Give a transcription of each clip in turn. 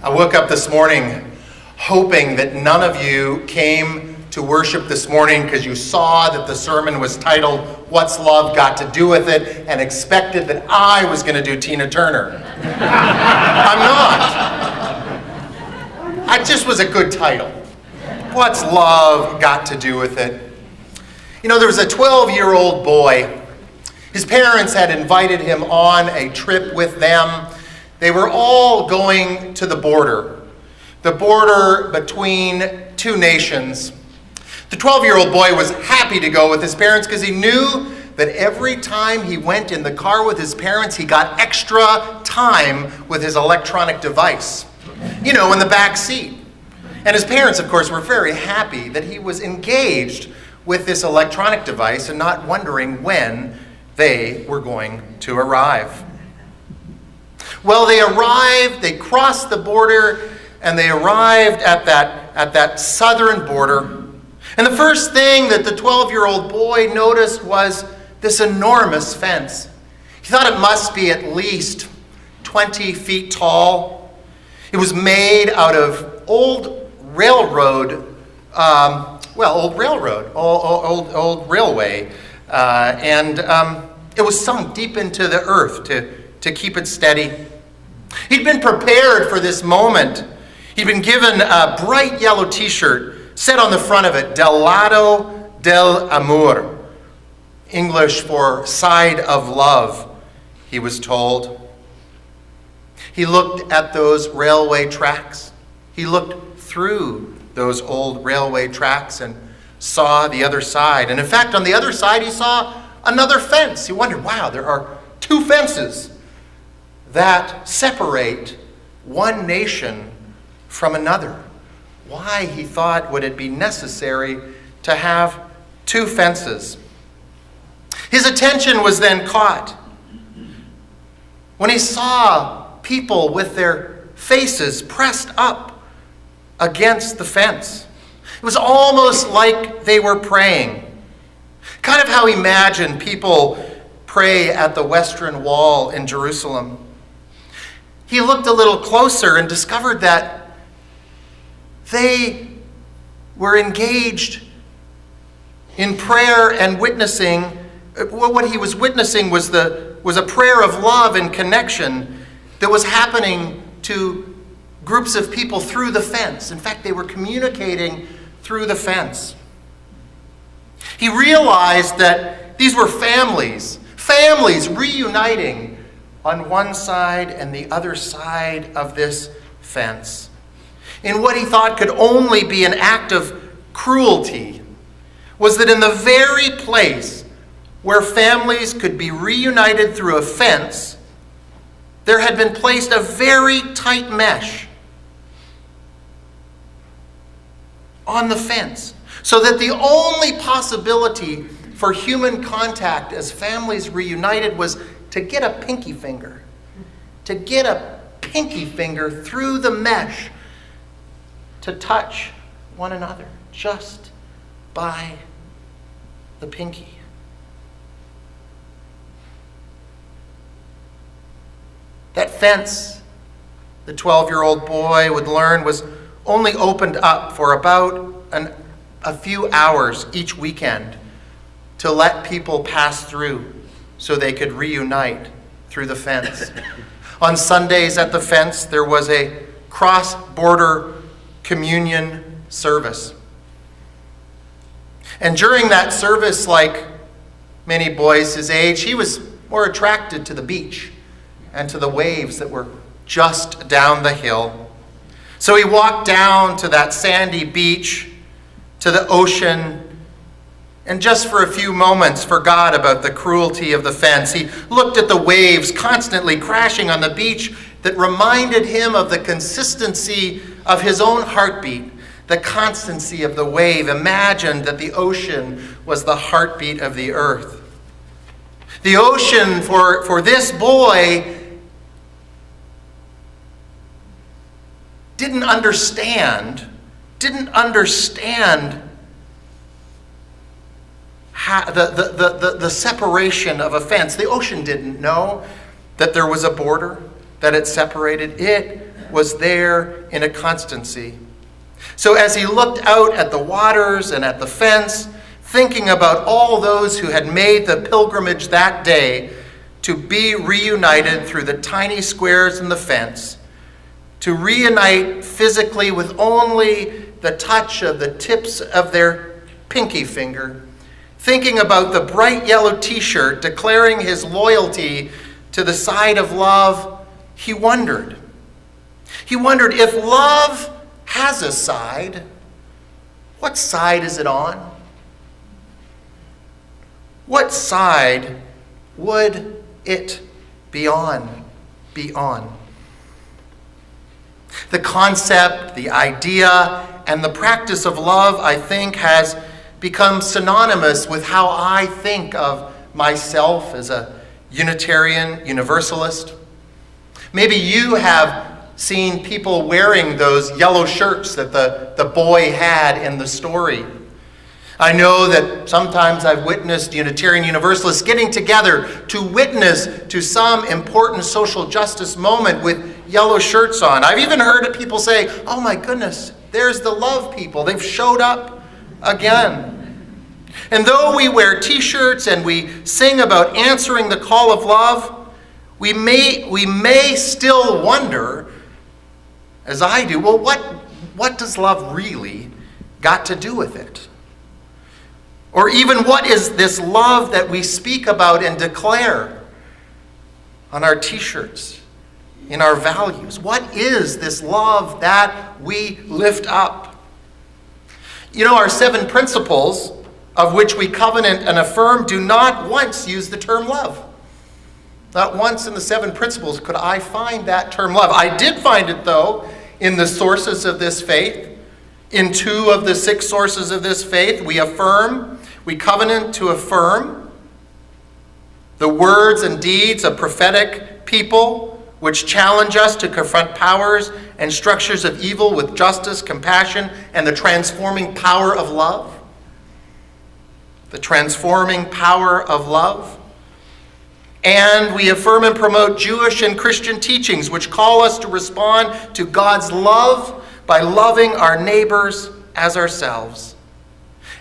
I woke up this morning hoping that none of you came to worship this morning because you saw that the sermon was titled, "What's Love Got to Do with It?" and expected that I was going to do Tina Turner. I'm not. It just was a good title. What's love got to do with it? You know, there was a 12-year-old boy. His parents had invited him on a trip with them. They were all going to the border between two nations. The 12-year-old boy was happy to go with his parents because he knew that every time he went in the car with his parents, he got extra time with his electronic device, you know, in the back seat. And his parents, of course, were very happy that he was engaged with this electronic device and not wondering when they were going to arrive. Well, they crossed the border, and they arrived at that southern border. And the first thing that the 12-year-old boy noticed was this enormous fence. He thought it must be at least 20 feet tall. It was made out of old railway, and it was sunk deep into the earth to keep it steady. He'd been prepared for this moment. He'd been given a bright yellow t-shirt, said on the front of it, "Del lado del amor," English for side of love, he was told. He looked at those railway tracks. He looked through those old railway tracks and saw the other side. And in fact, on the other side, he saw another fence. He wondered, wow, there are two fences that separate one nation from another. Why, he thought, would it be necessary to have two fences? His attention was then caught when he saw people with their faces pressed up against the fence. It was almost like they were praying. Kind of how he imagined people pray at the Western Wall in Jerusalem. He looked a little closer and discovered that they were engaged in prayer and witnessing. What he was witnessing was a prayer of love and connection that was happening to groups of people through the fence. In fact, they were communicating through the fence. He realized that these were families reuniting on one side and the other side of this fence in what he thought could only be an act of cruelty. Was that in the very place where families could be reunited through a fence, there had been placed a very tight mesh on the fence, so that the only possibility for human contact as families reunited was to get a pinky finger through the mesh to touch one another just by the pinky. That fence, the 12-year-old boy would learn, was only opened up for about a few hours each weekend to let people pass through so they could reunite through the fence. On Sundays at the fence, there was a cross-border communion service. And during that service, like many boys his age, he was more attracted to the beach and to the waves that were just down the hill. So he walked down to that sandy beach, to the ocean, and just for a few moments forgot about the cruelty of the fence. He looked at the waves constantly crashing on the beach that reminded him of the consistency of his own heartbeat, the constancy of the wave. Imagined that the ocean was the heartbeat of the earth. The ocean for this boy didn't understand the separation of a fence. The ocean didn't know that there was a border, that it separated. It was there in a constancy. So as he looked out at the waters and at the fence, thinking about all those who had made the pilgrimage that day to be reunited through the tiny squares in the fence, to reunite physically with only the touch of the tips of their pinky finger, thinking about the bright yellow t-shirt declaring his loyalty to the side of love, he wondered. He wondered, if love has a side, what side is it on? What side would it be on? The concept, the idea, and the practice of love, I think, has become synonymous with how I think of myself as a Unitarian Universalist. Maybe you have seen people wearing those yellow shirts that the boy had in the story. I know that sometimes I've witnessed Unitarian Universalists getting together to witness to some important social justice moment with yellow shirts on. I've even heard people say, oh my goodness, there's the love people. They've showed up again. And though we wear t-shirts and we sing about answering the call of love, we may still wonder, as I do, well, what does love really got to do with it? Or even, what is this love that we speak about and declare on our t-shirts, in our values? What is this love that we lift up? You know, our 7 principles, of which we covenant and affirm, do not once use the term love. Not once in the 7 principles could I find that term love. I did find it, though, in the sources of this faith. In 2 of the 6 sources of this faith, we covenant to affirm the words and deeds of prophetic people, which challenge us to confront powers and structures of evil with justice, compassion, and the transforming power of love. The transforming power of love. And we affirm and promote Jewish and Christian teachings, which call us to respond to God's love by loving our neighbors as ourselves.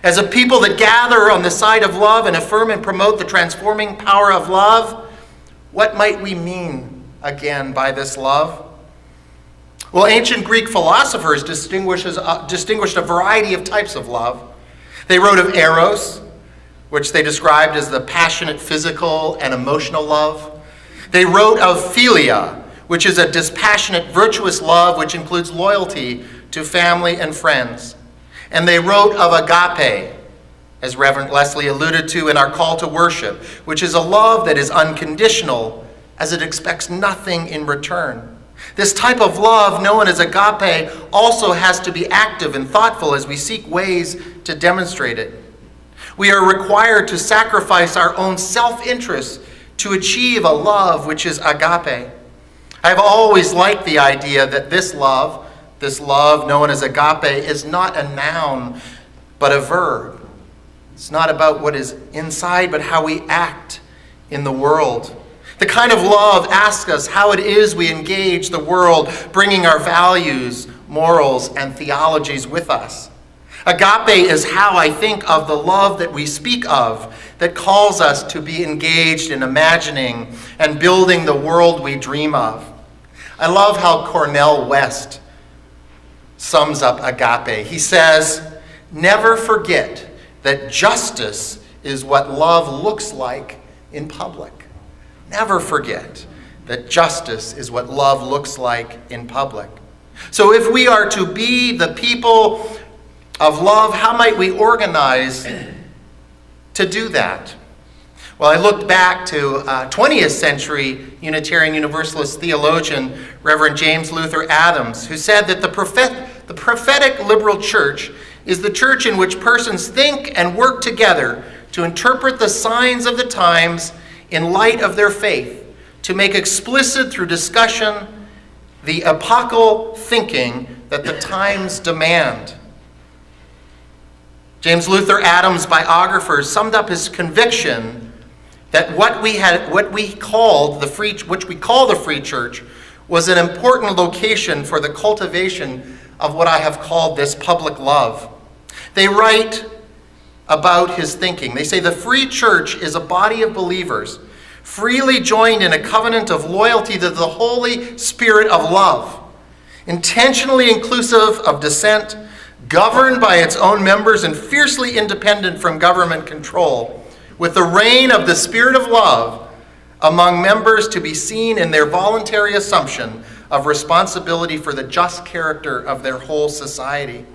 As a people that gather on the side of love and affirm and promote the transforming power of love, what might we mean again by this love? Well, ancient Greek philosophers distinguished a variety of types of love. They wrote of eros, which they described as the passionate physical and emotional love. They wrote of philia, which is a dispassionate, virtuous love which includes loyalty to family and friends. And they wrote of agape, as Reverend Leslie alluded to in our call to worship, which is a love that is unconditional, as it expects nothing in return. This type of love, known as agape, also has to be active and thoughtful as we seek ways to demonstrate it. We are required to sacrifice our own self-interest to achieve a love which is agape. I've always liked the idea that this love known as agape, is not a noun, but a verb. It's not about what is inside, but how we act in the world. The kind of love asks us how it is we engage the world, bringing our values, morals, and theologies with us. Agape is how I think of the love that we speak of, that calls us to be engaged in imagining and building the world we dream of. I love how Cornel West sums up agape. He says, never forget that justice is what love looks like in public. Never forget that justice is what love looks like in public. So if we are to be the people of love, how might we organize to do that? Well, I looked back to 20th century Unitarian Universalist theologian, Reverend James Luther Adams, who said that the prophetic liberal church is the church in which persons think and work together to interpret the signs of the times in light of their faith, to make explicit through discussion the epochal thinking that the times demand. James Luther Adams' biographer summed up his conviction that what we call the free church was an important location for the cultivation of what I have called this public love. They write about his thinking. They say the free church is a body of believers freely joined in a covenant of loyalty to the Holy Spirit of love, intentionally inclusive of dissent, governed by its own members and fiercely independent from government control, with the reign of the Spirit of love among members to be seen in their voluntary assumption of responsibility for the just character of their whole society.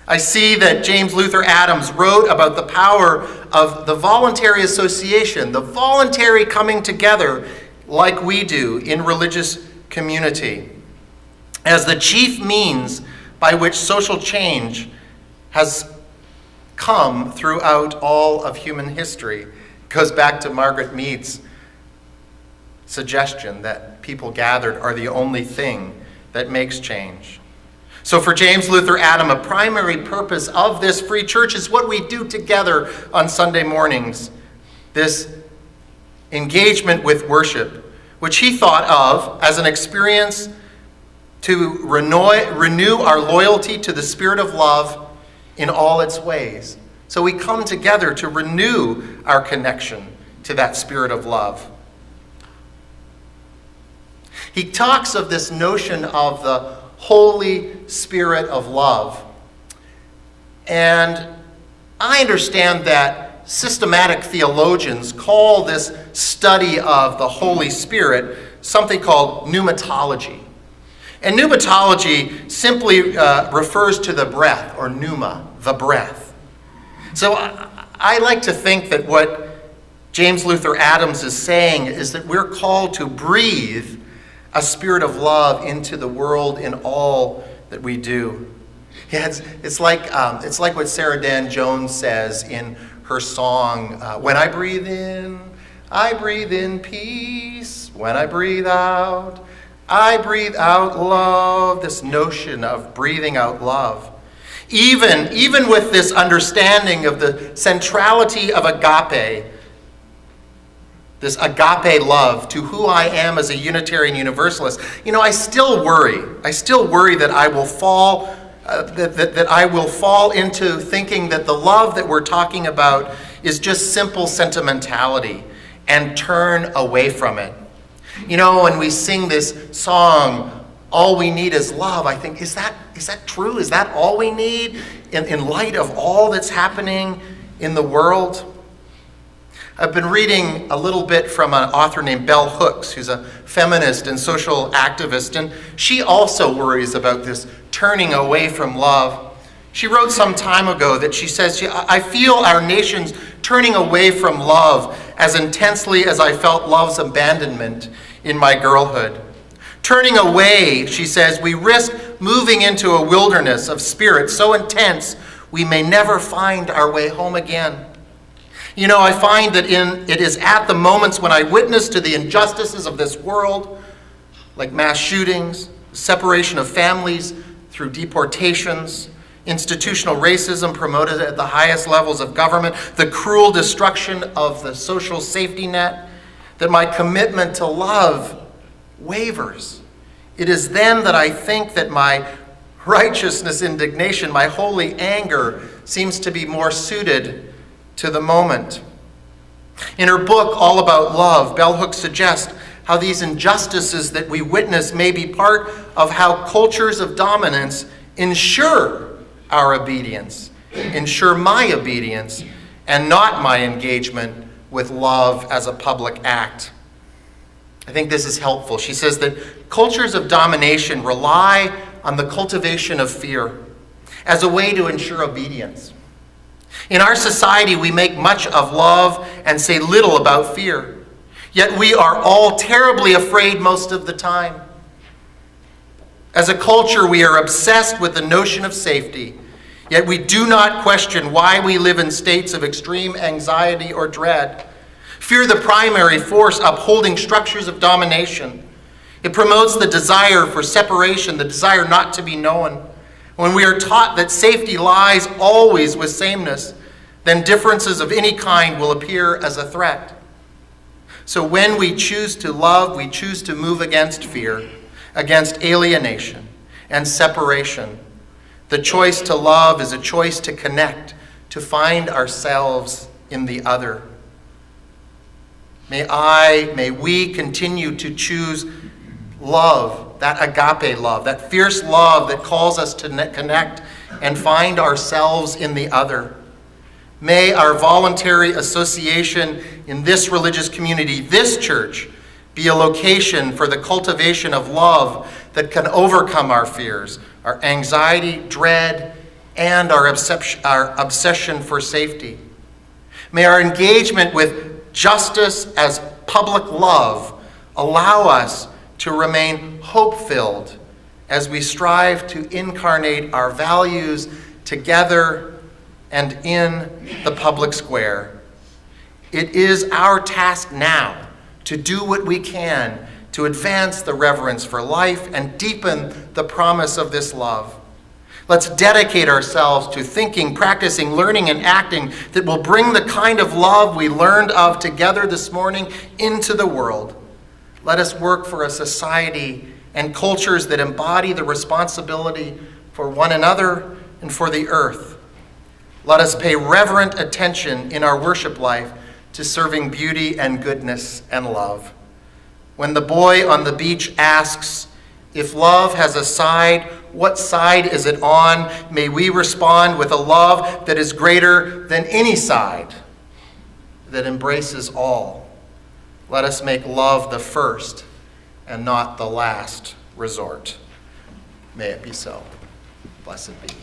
I see that James Luther Adams wrote about the power of the voluntary association, the voluntary coming together like we do in religious community, as the chief means by which social change has come throughout all of human history. It goes back to Margaret Mead's suggestion that people gathered are the only thing that makes change. So for James Luther Adams, a primary purpose of this free church is what we do together on Sunday mornings, this engagement with worship, which he thought of as an experience to renew our loyalty to the Spirit of love in all its ways. So we come together to renew our connection to that Spirit of love. He talks of this notion of the Holy Spirit of love. And I understand that systematic theologians call this study of the Holy Spirit something called pneumatology. And pneumatology simply refers to the breath, or pneuma, the breath. So I like to think that what James Luther Adams is saying is that we're called to breathe a spirit of love into the world in all that we do. Yeah, it's like what Sarah Dan Jones says in her song, when I breathe in peace. When I breathe out love. This notion of breathing out love. Even with this understanding of the centrality of agape, this agape love to who I am as a Unitarian Universalist, I still worry that I will fall that I will fall into thinking that the love that we're talking about is just simple sentimentality and turn away from it. When we sing this song, all we need is love, I think, is that true? Is that all we need in light of all that's happening in the world? I've been reading a little bit from an author named Bell Hooks, who's a feminist and social activist, and she also worries about this turning away from love. She wrote some time ago that she says, I feel our nation's turning away from love as intensely as I felt love's abandonment in my girlhood. Turning away, she says, we risk moving into a wilderness of spirit so intense we may never find our way home again. I find that it is at the moments when I witness to the injustices of this world, like mass shootings, separation of families through deportations, institutional racism promoted at the highest levels of government, the cruel destruction of the social safety net, that my commitment to love wavers. It is then that I think that my righteousness indignation, my holy anger, seems to be more suited to the moment. In her book, All About Love, Bell Hooks suggests how these injustices that we witness may be part of how cultures of dominance ensure our obedience, ensure my obedience, and not my engagement with love as a public act. I think this is helpful. She says that cultures of domination rely on the cultivation of fear as a way to ensure obedience. In our society, we make much of love and say little about fear. Yet we are all terribly afraid most of the time. As a culture, we are obsessed with the notion of safety, yet we do not question why we live in states of extreme anxiety or dread. Fear, the primary force upholding structures of domination. It promotes the desire for separation, the desire not to be known. When we are taught that safety lies always with sameness, then differences of any kind will appear as a threat. So when we choose to love, we choose to move against fear, against alienation and separation. The choice to love is a choice to connect, to find ourselves in the other. May we continue to choose love, that agape love, that fierce love that calls us to connect and find ourselves in the other. May our voluntary association in this religious community, this church, be a location for the cultivation of love that can overcome our fears, our anxiety, dread, and our obsession for safety. May our engagement with justice as public love allow us to remain hope-filled as we strive to incarnate our values together and in the public square. It is our task now to do what we can to advance the reverence for life and deepen the promise of this love. Let's dedicate ourselves to thinking, practicing, learning, and acting that will bring the kind of love we learned of together this morning into the world. Let us work for a society and cultures that embody the responsibility for one another and for the earth. Let us pay reverent attention in our worship life to serving beauty and goodness and love. When the boy on the beach asks, if love has a side, what side is it on? May we respond with a love that is greater than any side, that embraces all. Let us make love the first and not the last resort. May it be so. Blessed be.